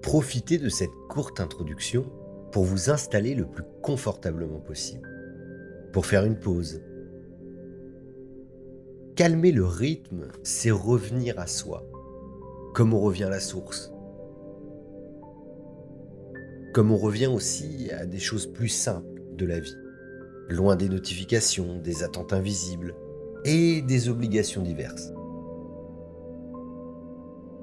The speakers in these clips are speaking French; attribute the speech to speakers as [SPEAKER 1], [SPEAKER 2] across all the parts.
[SPEAKER 1] Profitez de cette courte introduction pour vous installer le plus confortablement possible, pour faire une pause. Calmer le rythme, c'est revenir à soi, comme on revient à la source, comme on revient aussi à des choses plus simples de la vie, loin des notifications, des attentes invisibles et des obligations diverses.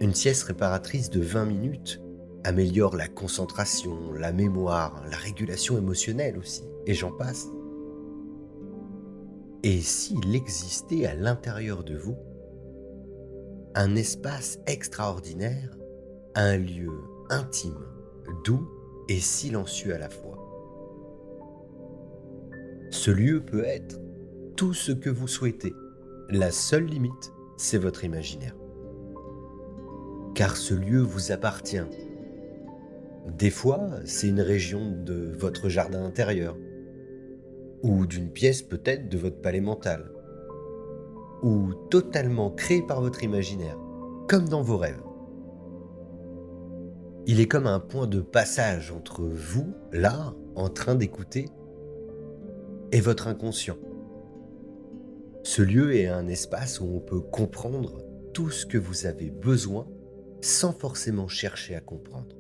[SPEAKER 1] Une sieste réparatrice de 20 minutes améliore la concentration, la mémoire, la régulation émotionnelle aussi, et j'en passe. Et s'il existait à l'intérieur de vous un espace extraordinaire, un lieu intime, doux et silencieux à la fois. Ce lieu peut être tout ce que vous souhaitez. La seule limite, c'est votre imaginaire. Car ce lieu vous appartient. Des fois, c'est une région de votre jardin intérieur, ou d'une pièce peut-être de votre palais mental, ou totalement créé par votre imaginaire, comme dans vos rêves. Il est comme un point de passage entre vous, là, en train d'écouter, et votre inconscient. Ce lieu est un espace où on peut comprendre tout ce que vous avez besoin sans forcément chercher à comprendre.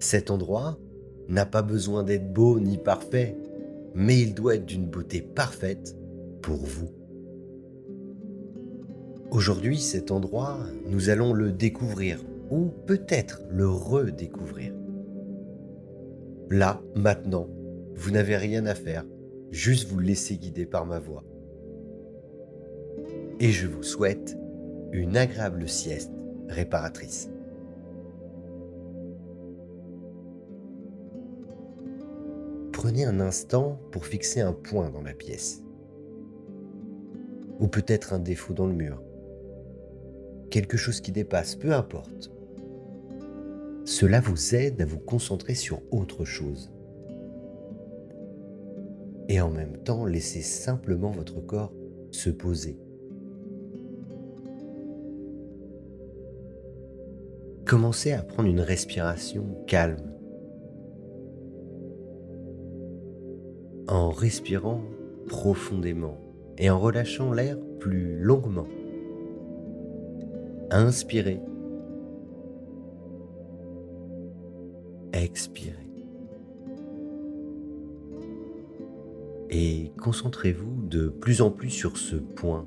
[SPEAKER 1] Cet endroit n'a pas besoin d'être beau ni parfait, mais il doit être d'une beauté parfaite pour vous. Aujourd'hui, cet endroit, nous allons le découvrir, ou peut-être le redécouvrir. Là, maintenant, vous n'avez rien à faire, juste vous laisser guider par ma voix. Et je vous souhaite une agréable sieste réparatrice. Prenez un instant pour fixer un point dans la pièce, ou peut-être un défaut dans le mur, quelque chose qui dépasse, peu importe. Cela vous aide à vous concentrer sur autre chose. Et en même temps, laissez simplement votre corps se poser. Commencez à prendre une respiration calme. En respirant profondément et en relâchant l'air plus longuement. Inspirez. Expirez. Et concentrez-vous de plus en plus sur ce point,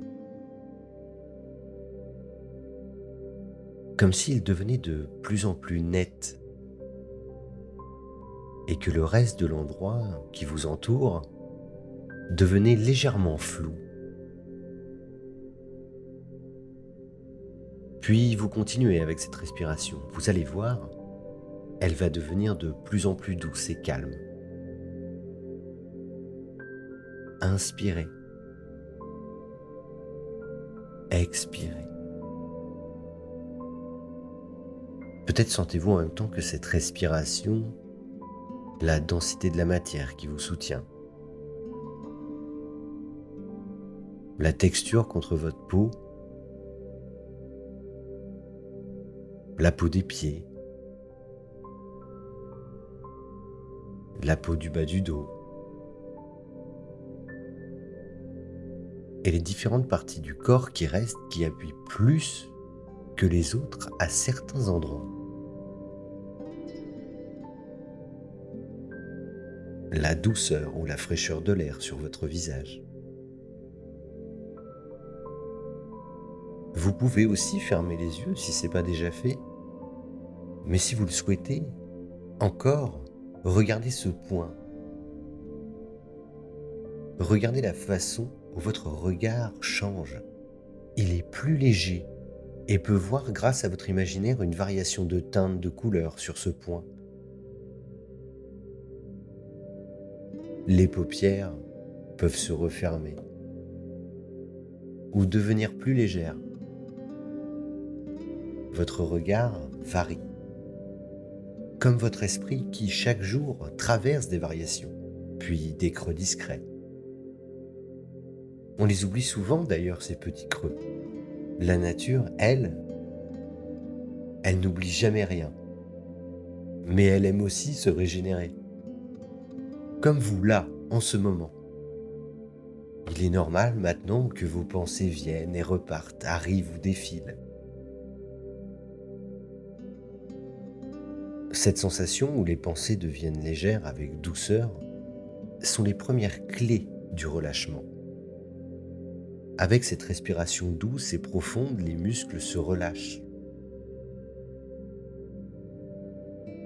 [SPEAKER 1] comme s'il devenait de plus en plus net et que le reste de l'endroit qui vous entoure devenait légèrement flou. Puis vous continuez avec cette respiration. Vous allez voir, elle va devenir de plus en plus douce et calme. Inspirez. Expirez. Peut-être sentez-vous en même temps que cette respiration, la densité de la matière qui vous soutient, la texture contre votre peau, la peau des pieds, la peau du bas du dos, et les différentes parties du corps qui restent, qui appuient plus que les autres à certains endroits. La douceur ou la fraîcheur de l'air sur votre visage. Vous pouvez aussi fermer les yeux si ce n'est pas déjà fait, mais si vous le souhaitez, encore, regardez ce point. Regardez la façon où votre regard change. Il est plus léger et peut voir grâce à votre imaginaire une variation de teinte, de couleur sur ce point. Les paupières peuvent se refermer ou devenir plus légères. Votre regard varie, comme votre esprit qui chaque jour traverse des variations, puis des creux discrets. On les oublie souvent d'ailleurs, ces petits creux. La nature, elle n'oublie jamais rien. mais elle aime aussi se régénérer. Comme vous là, en ce moment. Il est normal maintenant que vos pensées viennent et repartent, arrivent ou défilent. Cette sensation où les pensées deviennent légères avec douceur sont les premières clés du relâchement. Avec cette respiration douce et profonde, les muscles se relâchent.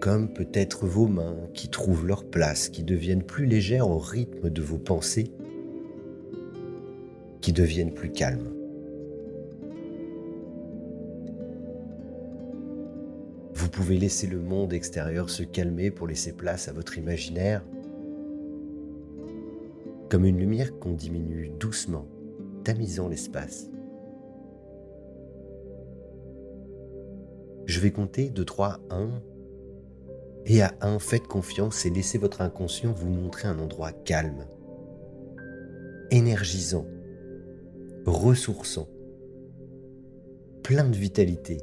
[SPEAKER 1] Comme peut-être vos mains qui trouvent leur place, qui deviennent plus légères au rythme de vos pensées, qui deviennent plus calmes. Vous pouvez laisser le monde extérieur se calmer pour laisser place à votre imaginaire, comme une lumière qu'on diminue doucement, tamisant l'espace. Je vais compter de 3 à 1, et à 1, faites confiance et laissez votre inconscient vous montrer un endroit calme, énergisant, ressourçant, plein de vitalité,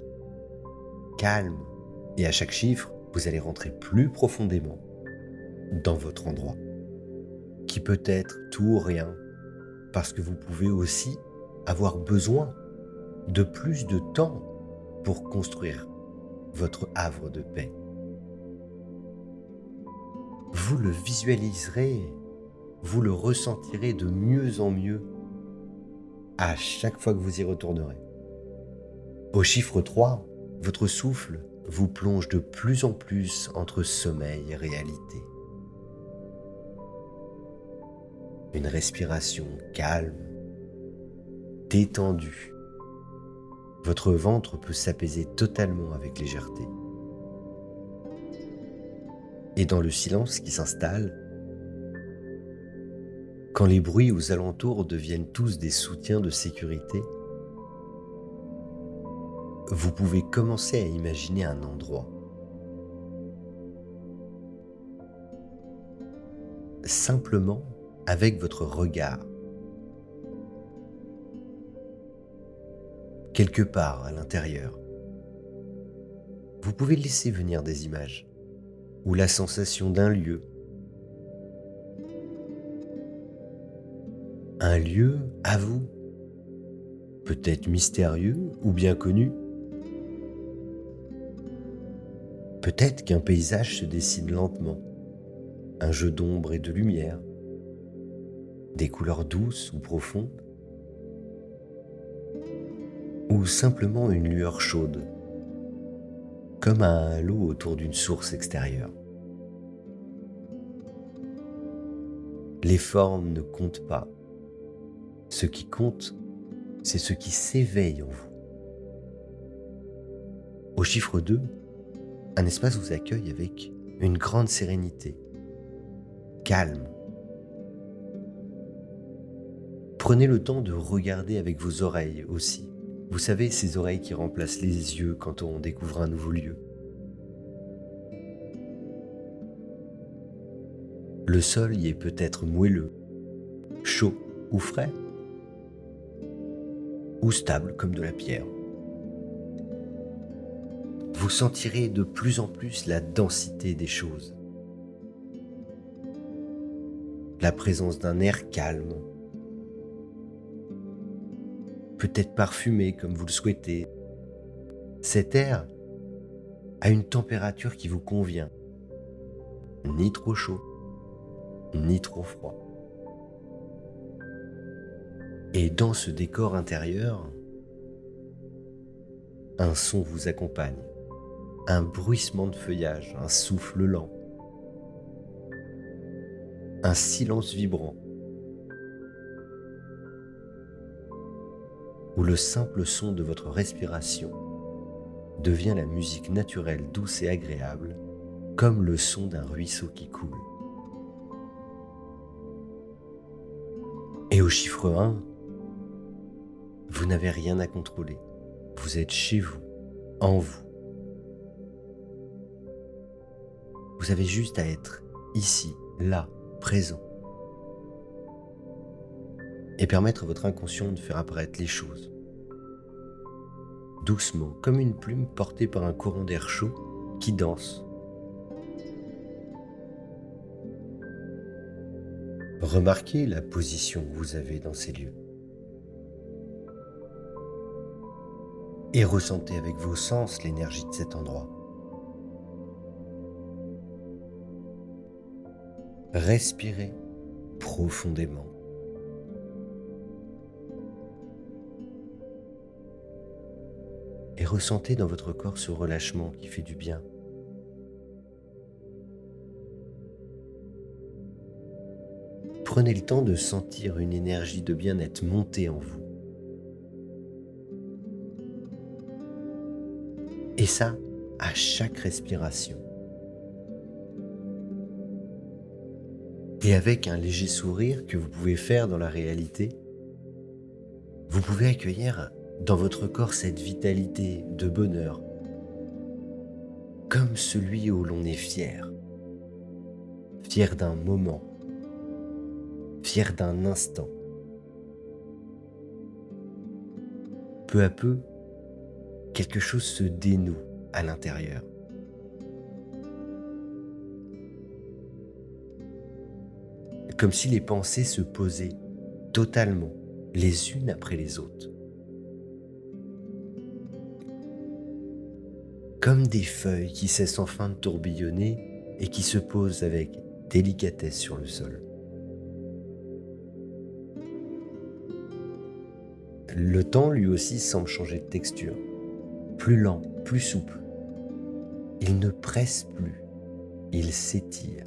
[SPEAKER 1] calme, et à chaque chiffre, vous allez rentrer plus profondément dans votre endroit, qui peut être tout ou rien, parce que vous pouvez aussi avoir besoin de plus de temps pour construire votre havre de paix. Vous le visualiserez, vous le ressentirez de mieux en mieux à chaque fois que vous y retournerez. Au chiffre 3, votre souffle vous plonge de plus en plus entre sommeil et réalité. Une respiration calme, détendue. Votre ventre peut s'apaiser totalement avec légèreté. Et dans le silence qui s'installe, quand les bruits aux alentours deviennent tous des soutiens de sécurité, vous pouvez commencer à imaginer un endroit. Simplement avec votre regard. Quelque part à l'intérieur. Vous pouvez laisser venir des images ou la sensation d'un lieu. Un lieu à vous, peut-être mystérieux ou bien connu. Peut-être qu'un paysage se dessine lentement, un jeu d'ombre et de lumière, des couleurs douces ou profondes, ou simplement une lueur chaude, comme un halo autour d'une source extérieure. Les formes ne comptent pas. Ce qui compte, c'est ce qui s'éveille en vous. Au chiffre 2, un espace vous accueille avec une grande sérénité, calme. Prenez le temps de regarder avec vos oreilles aussi. Vous savez, ces oreilles qui remplacent les yeux quand on découvre un nouveau lieu. Le sol y est peut-être moelleux, chaud ou frais, ou stable comme de la pierre. Vous sentirez de plus en plus la densité des choses, la présence d'un air calme, peut-être parfumé comme vous le souhaitez. Cet air a une température qui vous convient, ni trop chaud, ni trop froid. Et dans ce décor intérieur, un son vous accompagne, un bruissement de feuillage, un souffle lent, un silence vibrant, où le simple son de votre respiration devient la musique naturelle douce et agréable, comme le son d'un ruisseau qui coule. Et au chiffre 1, vous n'avez rien à contrôler. Vous êtes chez vous, en vous. Vous avez juste à être ici, là, présent. Et permettre à votre inconscient de faire apparaître les choses. Doucement, comme une plume portée par un courant d'air chaud qui danse Remarquez la position que vous avez dans ces lieux et ressentez avec vos sens l'énergie de cet endroit. Respirez profondément et ressentez dans votre corps ce relâchement qui fait du bien. Prenez le temps de sentir une énergie de bien-être monter en vous. Et ça, à chaque respiration. Et avec un léger sourire que vous pouvez faire dans la réalité, vous pouvez accueillir dans votre corps cette vitalité de bonheur, comme celui où l'on est fier. Fier d'un moment, fier d'un instant. Peu à peu, quelque chose se dénoue à l'intérieur. Comme si les pensées se posaient totalement, les unes après les autres. Comme des feuilles qui cessent enfin de tourbillonner et qui se posent avec délicatesse sur le sol. Le temps lui aussi semble changer de texture, plus lent, plus souple. Il ne presse plus, il s'étire.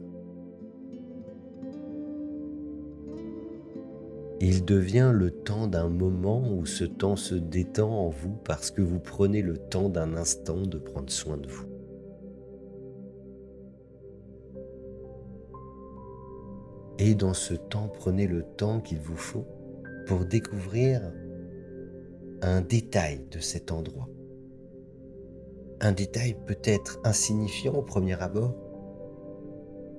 [SPEAKER 1] Il devient le temps d'un moment où ce temps se détend en vous parce que vous prenez le temps d'un instant de prendre soin de vous. Et dans ce temps, prenez le temps qu'il vous faut pour découvrir un détail de cet endroit. Un détail peut-être insignifiant au premier abord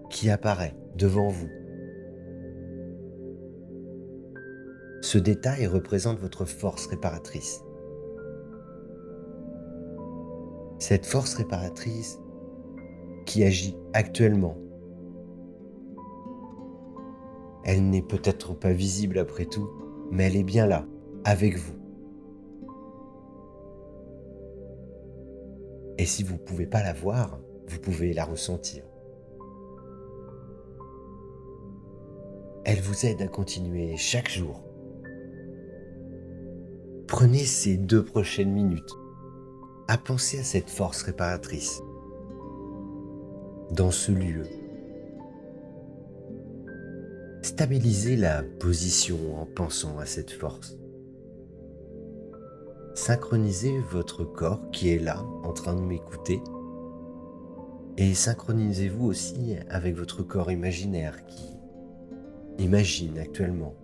[SPEAKER 1] qui apparaît devant vous. Ce détail représente votre force réparatrice. Cette force réparatrice qui agit actuellement. Elle n'est peut-être pas visible après tout, mais elle est bien là, avec vous. Et si vous ne pouvez pas la voir, vous pouvez la ressentir. Elle vous aide à continuer chaque jour. Prenez ces 2 prochaines minutes à penser à cette force réparatrice dans ce lieu. Stabilisez la position en pensant à cette force. Synchronisez votre corps qui est là, en train de m'écouter, et synchronisez-vous aussi avec votre corps imaginaire qui imagine actuellement.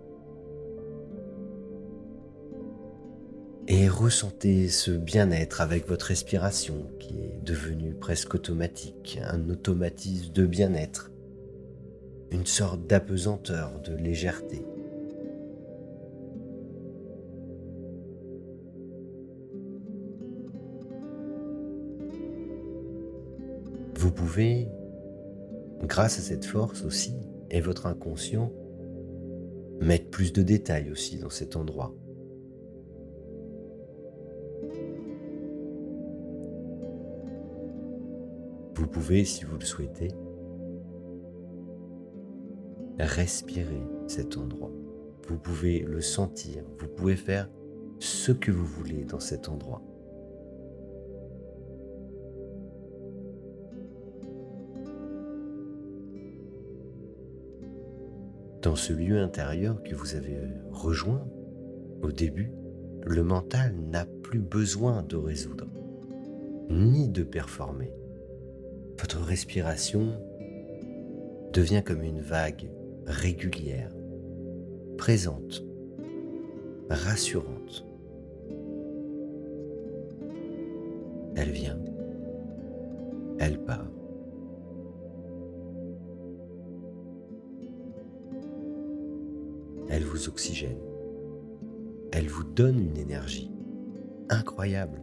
[SPEAKER 1] Et ressentez ce bien-être avec votre respiration qui est devenue presque automatique, un automatisme de bien-être, une sorte d'apesanteur, de légèreté. Vous pouvez, grâce à cette force aussi, et votre inconscient, mettre plus de détails aussi dans cet endroit. Vous pouvez, si vous le souhaitez, respirer cet endroit. Vous pouvez le sentir, vous pouvez faire ce que vous voulez dans cet endroit. Dans ce lieu intérieur que vous avez rejoint au début, le mental n'a plus besoin de résoudre, ni de performer. Votre respiration devient comme une vague régulière, présente, rassurante. Elle vient, elle part. Elle vous oxygène. Elle vous donne une énergie incroyable.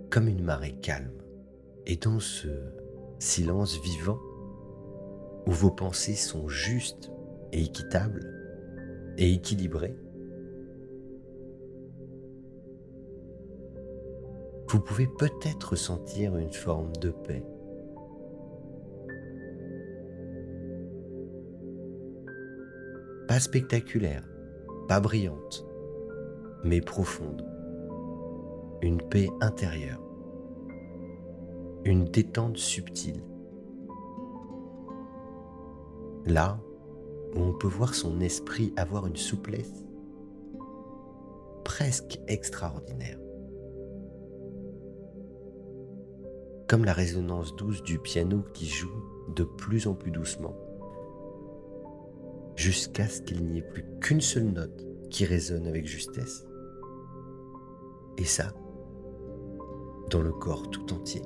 [SPEAKER 1] Comme une marée calme. Et dans ce silence vivant, où vos pensées sont justes et équitables et équilibrées, vous pouvez peut-être ressentir une forme de paix. Pas spectaculaire, pas brillante, mais profonde. Une paix intérieure, une détente subtile. Là où on peut voir son esprit avoir une souplesse presque extraordinaire. Comme la résonance douce du piano qui joue de plus en plus doucement, jusqu'à ce qu'il n'y ait plus qu'une seule note qui résonne avec justesse. Et ça, dans le corps tout entier.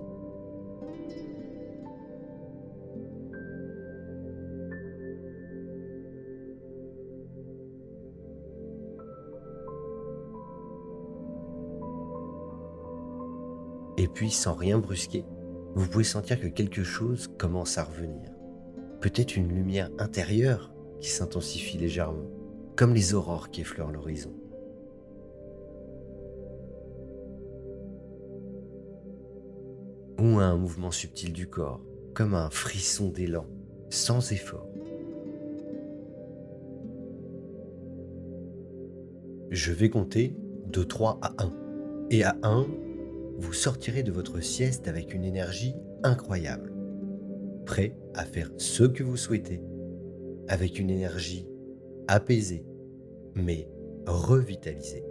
[SPEAKER 1] Et puis, sans rien brusquer, vous pouvez sentir que quelque chose commence à revenir. Peut-être une lumière intérieure qui s'intensifie légèrement, comme les aurores qui effleurent l'horizon. Ou un mouvement subtil du corps, comme un frisson d'élan, sans effort. Je vais compter de 3 à 1. Et à 1, vous sortirez de votre sieste avec une énergie incroyable, prêt à faire ce que vous souhaitez, avec une énergie apaisée, mais revitalisée.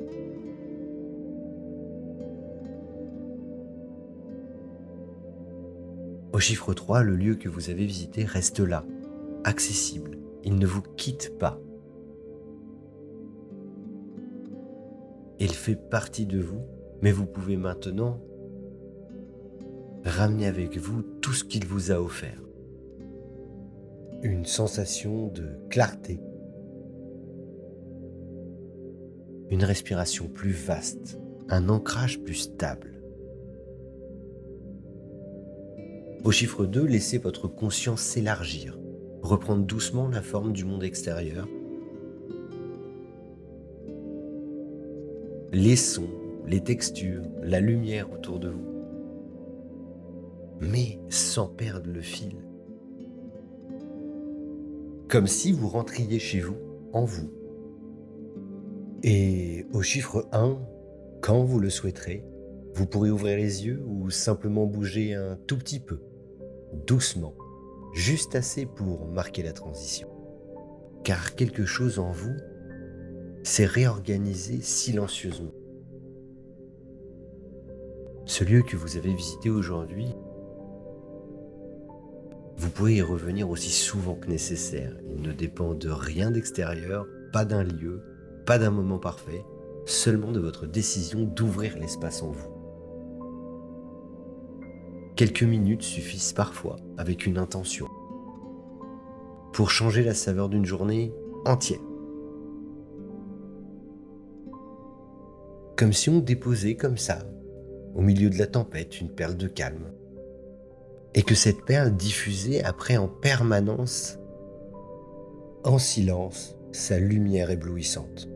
[SPEAKER 1] Au chiffre 3, le lieu que vous avez visité reste là, accessible. Il ne vous quitte pas. Il fait partie de vous, mais vous pouvez maintenant ramener avec vous tout ce qu'il vous a offert. Une sensation de clarté, une respiration plus vaste, un ancrage plus stable. Au chiffre 2, laissez votre conscience s'élargir, reprendre doucement la forme du monde extérieur. Les sons, les textures, la lumière autour de vous, mais sans perdre le fil. Comme si vous rentriez chez vous, en vous. Et au chiffre 1, quand vous le souhaiterez, vous pourrez ouvrir les yeux ou simplement bouger un tout petit peu, doucement, juste assez pour marquer la transition. Car quelque chose en vous s'est réorganisé silencieusement. Ce lieu que vous avez visité aujourd'hui, vous pouvez y revenir aussi souvent que nécessaire. Il ne dépend de rien d'extérieur, pas d'un lieu, pas d'un moment parfait, seulement de votre décision d'ouvrir l'espace en vous. Quelques minutes suffisent parfois, avec une intention, pour changer la saveur d'une journée entière. Comme si on déposait comme ça, au milieu de la tempête, une perle de calme. Et que cette perle diffusait après en permanence, en silence, sa lumière éblouissante.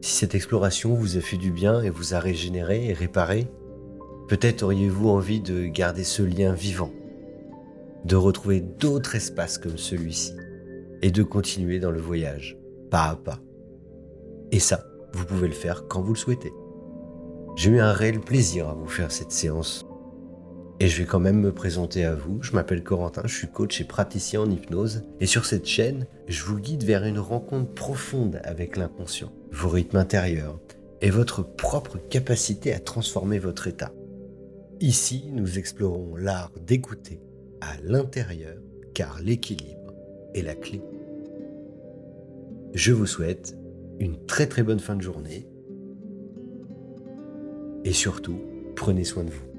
[SPEAKER 1] Si cette exploration vous a fait du bien et vous a régénéré et réparé, peut-être auriez-vous envie de garder ce lien vivant, de retrouver d'autres espaces comme celui-ci et de continuer dans le voyage, pas à pas. Et ça, vous pouvez le faire quand vous le souhaitez. J'ai eu un réel plaisir à vous faire cette séance. Et je vais quand même me présenter à vous. Je m'appelle Corentin, je suis coach et praticien en hypnose. Et sur cette chaîne, je vous guide vers une rencontre profonde avec l'inconscient, vos rythmes intérieurs et votre propre capacité à transformer votre état. Ici, nous explorons l'art d'écouter à l'intérieur, car l'équilibre est la clé. Je vous souhaite une très très bonne fin de journée. Et surtout, prenez soin de vous.